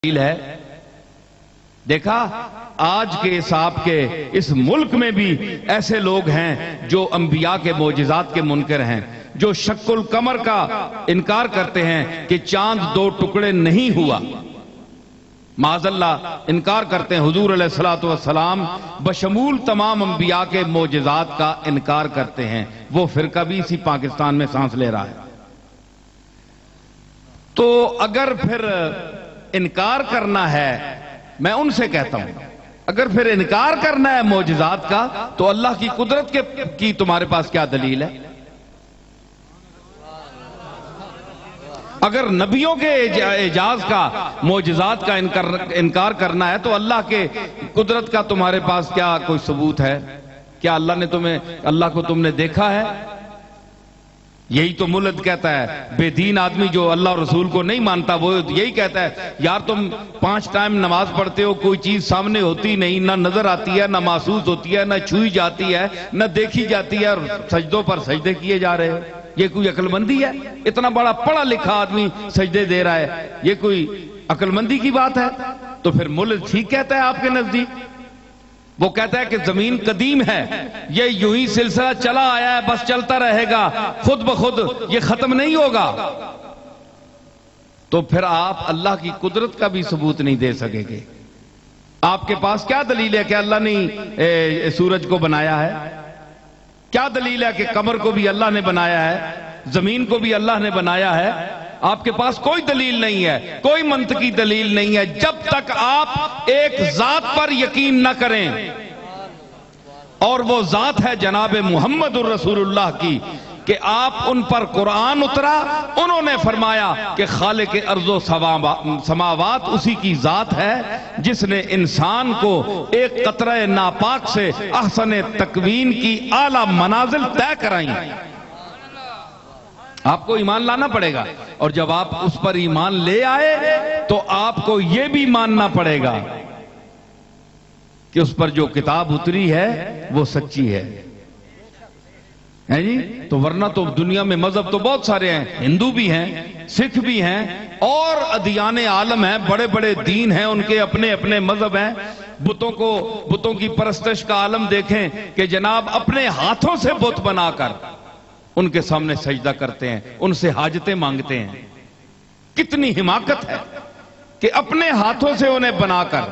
ہے۔ دیکھا آج کے حساب کے اس ملک میں بھی ایسے لوگ ہیں جو انبیاء کے معجزات کے منکر ہیں، جو شق القمر کا انکار کرتے ہیں کہ چاند دو ٹکڑے نہیں ہوا، معاذ اللہ انکار کرتے ہیں۔ حضور علیہ الصلوۃ والسلام بشمول تمام انبیاء کے معجزات کا انکار کرتے ہیں۔ وہ فرقہ بھی اسی پاکستان میں سانس لے رہا ہے۔ تو اگر پھر انکار کرنا ہے، میں ان سے کہتا ہوں اگر پھر انکار کرنا ہے معجزات کا تو اللہ کی قدرت کی تمہارے پاس کیا دلیل ہے؟ اگر نبیوں کے اعجاز کا معجزات کا انکار کرنا ہے تو اللہ کے قدرت کا تمہارے پاس کیا کوئی ثبوت ہے؟ کیا اللہ کو تم نے دیکھا ہے؟ یہی تو ملحد کہتا ہے، بے دین آدمی جو اللہ اور رسول کو نہیں مانتا وہ یہی کہتا ہے یار تم 5 ٹائم نماز پڑھتے ہو، کوئی چیز سامنے ہوتی نہیں، نہ نظر آتی ہے، نہ محسوس ہوتی ہے، نہ چھوئی جاتی ہے، نہ دیکھی جاتی ہے، اور سجدوں پر سجدے کیے جا رہے ہو۔ یہ کوئی عقل مندی ہے؟ اتنا بڑا پڑھا لکھا آدمی سجدے دے رہا ہے، یہ کوئی عقل مندی کی بات ہے؟ تو پھر ملحد ٹھیک کہتا ہے آپ کے نزدیک؟ وہ کہتا ہے کہ زمین قدیم ہے، یہ یوں ہی سلسلہ چلا آیا ہے، بس چلتا رہے گا، خود بخود یہ ختم نہیں ہوگا۔ تو پھر آپ اللہ کی قدرت کا بھی ثبوت نہیں دے سکیں گے۔ آپ کے پاس کیا دلیل ہے کہ اللہ نے سورج کو بنایا ہے؟ کیا دلیل ہے کہ قمر کو بھی اللہ نے بنایا ہے، زمین کو بھی اللہ نے بنایا ہے؟ آپ کے پاس کوئی دلیل نہیں ہے، کوئی منطقی دلیل نہیں ہے۔ جب تک آپ ایک ذات پر یقین نہ کریں، اور وہ ذات ہے جناب محمد الرسول اللہ کی، کہ آپ ان پر قرآن اترا، انہوں نے فرمایا کہ خالق ارض و سماوات اسی کی ذات ہے جس نے انسان کو ایک قطرہ ناپاک سے احسن تکوین کی اعلیٰ منازل طے کرائیں۔ آپ کو ایمان لانا پڑے گا، اور جب آپ اس پر ایمان لے آئے تو آپ کو یہ بھی ماننا پڑے گا کہ اس پر جو کتاب اتری ہے وہ سچی ہے جی؟ تو ورنہ تو دنیا میں مذہب تو بہت سارے ہیں، ہندو بھی ہیں، سکھ بھی ہیں، اور ادیان عالم ہیں، بڑے بڑے دین ہیں، ان کے اپنے اپنے مذہب ہیں۔ بتوں کی پرستش کا عالم دیکھیں کہ جناب اپنے ہاتھوں سے بت بنا کر ان کے سامنے سجدہ کرتے ہیں، ان سے حاجتیں مانگتے ہیں۔ کتنی حماقت ہے کہ اپنے ہاتھوں سے انہیں بنا کر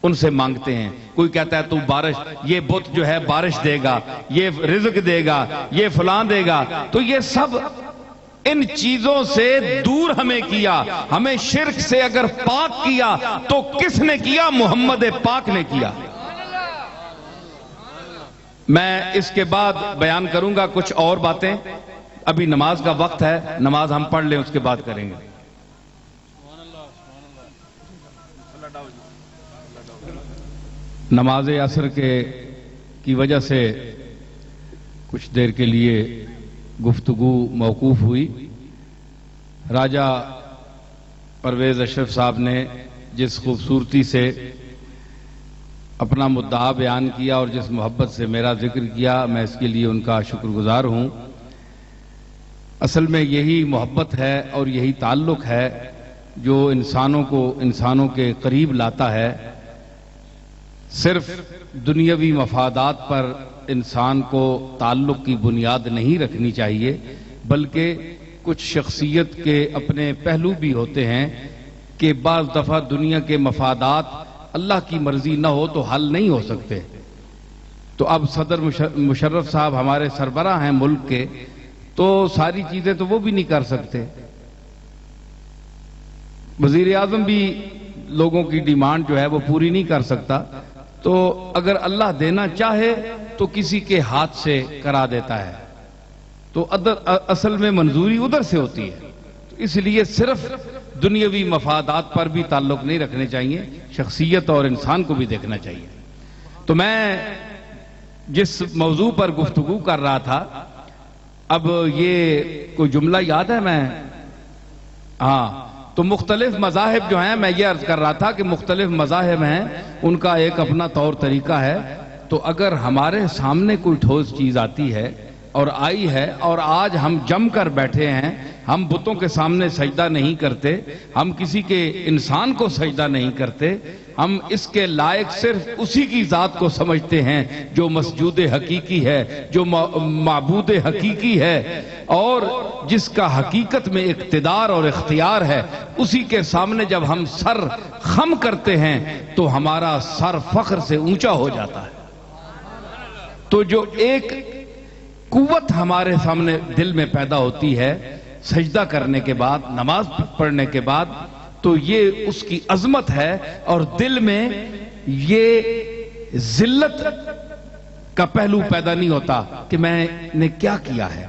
ان سے مانگتے ہیں۔ کوئی کہتا ہے تو بارش، یہ بت جو ہے بارش دے گا، یہ رزق دے گا، یہ فلاں دے گا۔ تو یہ سب ان چیزوں سے دور ہمیں کیا، ہمیں شرک سے اگر پاک کیا تو کس نے کیا؟ محمد پاک نے کیا۔ میں اس کے بعد بیان کروں گا کچھ اور باتیں، ابھی نماز کا وقت ہے، نماز ہم پڑھ لیں اس کے بعد کریں گے۔ نماز عصر کی وجہ سے کچھ دیر کے لیے گفتگو موقوف ہوئی۔ راجہ پرویز اشرف صاحب نے جس خوبصورتی سے اپنا مدعا بیان کیا اور جس محبت سے میرا ذکر کیا، میں اس کے لیے ان کا شکر گزار ہوں۔ اصل میں یہی محبت ہے اور یہی تعلق ہے جو انسانوں کو انسانوں کے قریب لاتا ہے۔ صرف دنیاوی مفادات پر انسان کو تعلق کی بنیاد نہیں رکھنی چاہیے، بلکہ کچھ شخصیت کے اپنے پہلو بھی ہوتے ہیں کہ بعض دفعہ دنیا کے مفادات اللہ کی مرضی نہ ہو تو حل نہیں ہو سکتے۔ تو اب صدر مشرف صاحب ہمارے سربراہ ہیں ملک کے، تو ساری چیزیں تو وہ بھی نہیں کر سکتے۔ وزیر اعظم بھی لوگوں کی ڈیمانڈ جو ہے وہ پوری نہیں کر سکتا۔ تو اگر اللہ دینا چاہے تو کسی کے ہاتھ سے کرا دیتا ہے، تو اصل میں منظوری ادھر سے ہوتی ہے۔ تو اس لیے صرف دنیاوی مفادات پر بھی تعلق نہیں رکھنے چاہیے، شخصیت اور انسان کو بھی دیکھنا چاہیے۔ تو میں جس موضوع پر گفتگو کر رہا تھا، اب یہ کوئی جملہ یاد ہے؟ تو مختلف مذاہب جو ہیں، میں یہ عرض کر رہا تھا کہ مختلف مذاہب ہیں، ان کا ایک اپنا طور طریقہ ہے۔ تو اگر ہمارے سامنے کوئی ٹھوس چیز آتی ہے اور آئی ہے، اور آج ہم جم کر بیٹھے ہیں. ہم بتوں کے سامنے سجدہ نہیں کرتے، ہم کسی کے انسان کو سجدہ نہیں کرتے، ہم اس کے لائق صرف اسی کی ذات کو سمجھتے ہیں جو مسجود حقیقی ہے، جو معبود حقیقی ہے، اور جس کا حقیقت میں اقتدار اور اختیار ہے. اسی کے سامنے جب ہم سر خم کرتے ہیں تو ہمارا سر فخر سے اونچا ہو جاتا ہے. تو جو ایک قوت ہمارے سامنے دل میں پیدا ہوتی ہے سجدہ کرنے کے بعد، نماز پڑھنے کے بعد، تو یہ اس کی عظمت ہے، اور دل میں یہ ذلت کا پہلو پیدا نہیں ہوتا کہ میں نے کیا کیا ہے.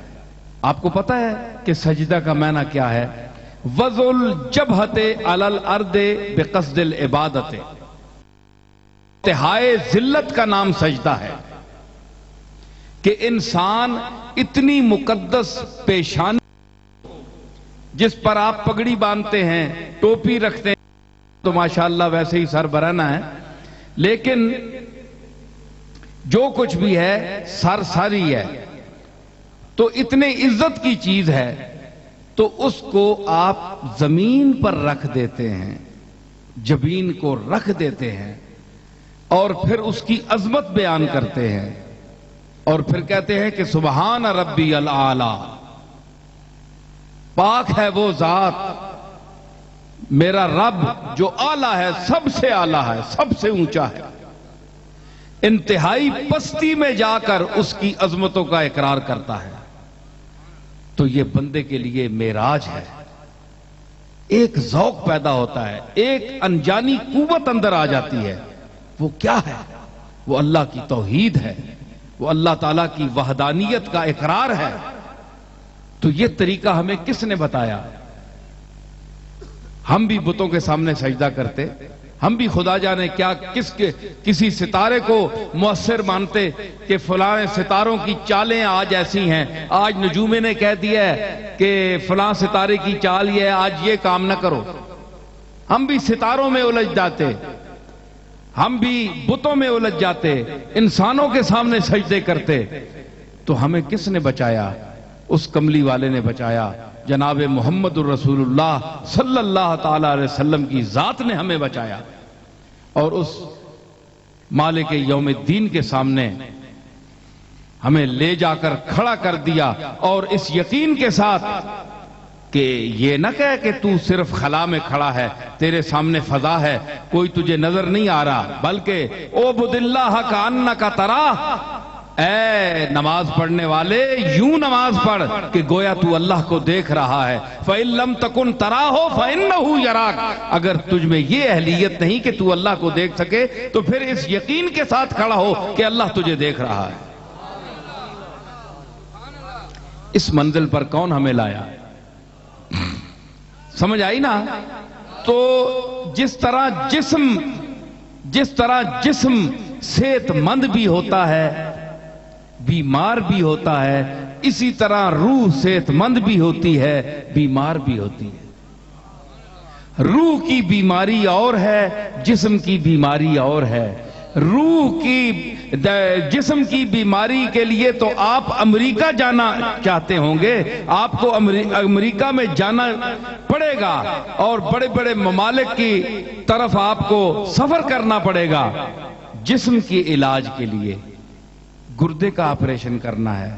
آپ کو پتا ہے کہ سجدہ کا معنی کیا ہے؟ وضع الجبہۃ علی الارض بقصد العبادۃ. انتہائے ذلت کا نام سجدہ ہے کہ انسان اتنی مقدس پیشانی جس پر آپ پگڑی باندھتے ہیں، ٹوپی رکھتے ہیں، تو ماشاءاللہ ویسے ہی سر برانا ہے، لیکن جو کچھ بھی ہے سر ساری ہے، تو اتنے عزت کی چیز ہے تو اس کو آپ زمین پر رکھ دیتے ہیں، جبین کو رکھ دیتے ہیں، اور پھر اس کی عظمت بیان کرتے ہیں، اور پھر کہتے ہیں کہ سبحان ربی العالی، پاک ہے وہ ذات میرا رب جو اعلیٰ ہے، سب سے اعلیٰ ہے، سب سے اونچا ہے. انتہائی پستی میں جا کر اس کی عظمتوں کا اقرار کرتا ہے. تو یہ بندے کے لیے معراج ہے. ایک ذوق پیدا ہوتا ہے، ایک انجانی قوت اندر آ جاتی ہے. وہ کیا ہے؟ وہ اللہ کی توحید ہے، وہ اللہ تعالیٰ کی وحدانیت کا اقرار ہے. تو یہ طریقہ ہمیں کس نے بتایا؟ ہم بھی بتوں کے سامنے سجدہ کرتے، ہم بھی خدا جانے کیا کسی ستارے کو مؤثر مانتے کہ فلاں ستاروں کی چالیں آج ایسی ہیں، آج نجومے نے کہہ دیا ہے کہ فلاں ستارے کی چال یہ ہے، آج یہ کام نہ کرو. ہم بھی ستاروں میں الجھ جاتے، ہم بھی بتوں میں الجھ جاتے، انسانوں کے سامنے سجدے کرتے. تو ہمیں کس نے بچایا؟ اس کملی والے نے بچایا، جناب محمد الرسول اللہ صلی اللہ تعالی علیہ وسلم کی ذات نے ہمیں بچایا، اور اس مالک یوم الدین کے سامنے ہمیں لے جا کر کھڑا کر دیا، اور اس یقین کے ساتھ کہ یہ نہ کہے کہ تو صرف خلا میں کھڑا ہے، تیرے سامنے فضا ہے، کوئی تجھے نظر نہیں آ رہا، بلکہ اعبد اللہ کأنک تراہ، اے نماز پڑھنے والے یوں نماز پڑھ کہ گویا تو اللہ کو دیکھ رہا ہے. فَإِن لَمْ تَكُنْ تَرَاهُ فَإِنَّهُ يَرَاكَ. اگر تجھ میں یہ اہلیت نہیں کہ تو اللہ کو دیکھ سکے تو پھر اس یقین کے ساتھ کھڑا ہو کہ اللہ تجھے دیکھ رہا ہے. اس منزل پر کون ہمیں لایا؟ سمجھ آئی نا؟ تو جس طرح جسم صحت مند بھی ہوتا ہے، بیمار بھی ہوتا ہے، اسی طرح روح صحت مند بھی ہوتی ہے، بیمار بھی ہوتی ہے. روح کی بیماری اور ہے، جسم کی بیماری اور ہے. جسم کی بیماری کے لیے تو آپ امریکہ جانا چاہتے ہوں گے، آپ کو امریکہ میں جانا پڑے گا، اور بڑے بڑے ممالک کی طرف آپ کو سفر کرنا پڑے گا. جسم کے علاج کے لیے گردے کا آپریشن کرنا ہے،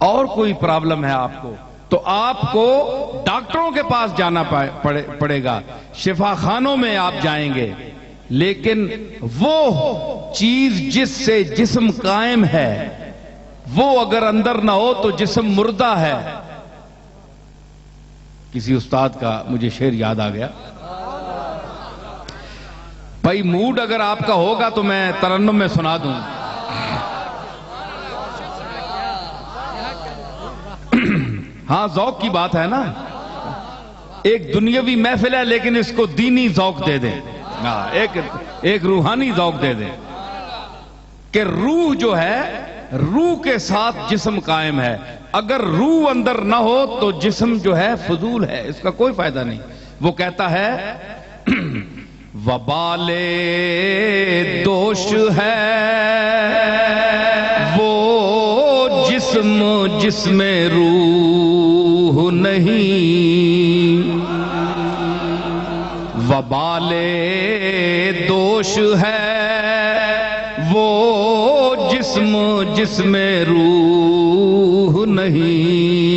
اور کوئی پرابلم ہے آپ کو، تو آپ کو ڈاکٹروں کے پاس جانا پڑے گا، شفا خانوں میں آپ جائیں گے. لیکن وہ چیز جس سے جسم قائم ہے وہ اگر اندر نہ ہو تو جسم مردہ ہے. کسی استاد کا مجھے شعر یاد آ گیا. بھائی موڈ اگر آپ کا ہوگا تو میں ترنم میں سنا دوں. ہاں ذوق کی بات ہے نا، ایک دنیاوی محفل ہے لیکن اس کو دینی ذوق دے دیں، ایک روحانی ذوق دے دیں کہ روح جو ہے، روح کے ساتھ جسم قائم ہے. اگر روح اندر نہ ہو تو جسم جو ہے فضول ہے، اس کا کوئی فائدہ نہیں. وہ کہتا ہے وبال دوش ہے وہ جسم جسم جس میں روح نہیں، وبال دوش ہے وہ جسم جس میں روح نہیں۔